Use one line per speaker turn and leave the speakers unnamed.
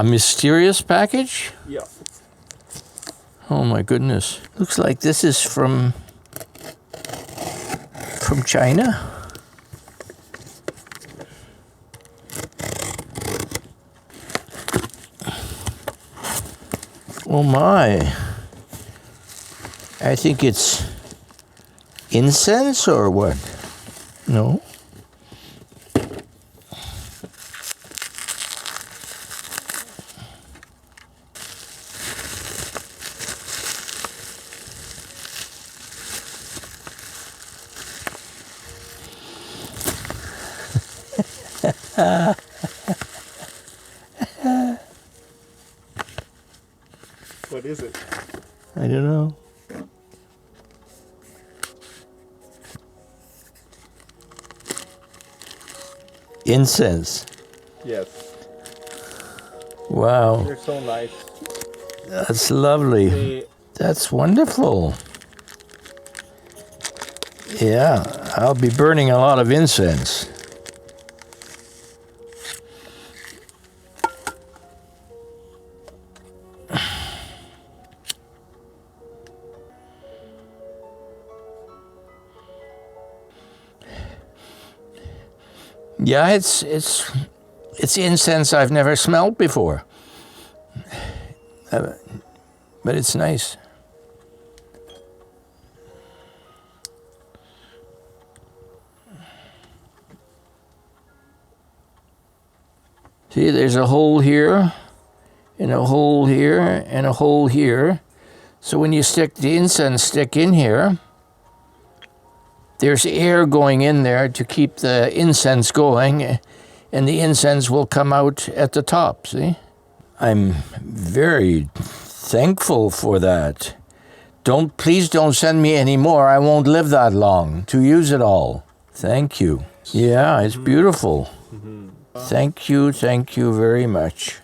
A mysterious package?
Yeah.
Oh my goodness. Looks like this is from China. Oh my. I think it's incense or what? No.
What is it?
I don't know. Incense.
Yes.
Wow.
They're so nice.
That's lovely. That's wonderful. Yeah, I'll be burning a lot of incense. Yeah, it's incense I've never smelled before. But it's nice. See, there's a hole here, and a hole here, and a hole here. So when you stick the incense stick in here, there's air going in there to keep the incense going, and the incense will come out at the top, see? I'm very thankful for that. Please don't send me any more. I won't live that long to use it all. Thank you. Yeah, it's beautiful. Thank you very much.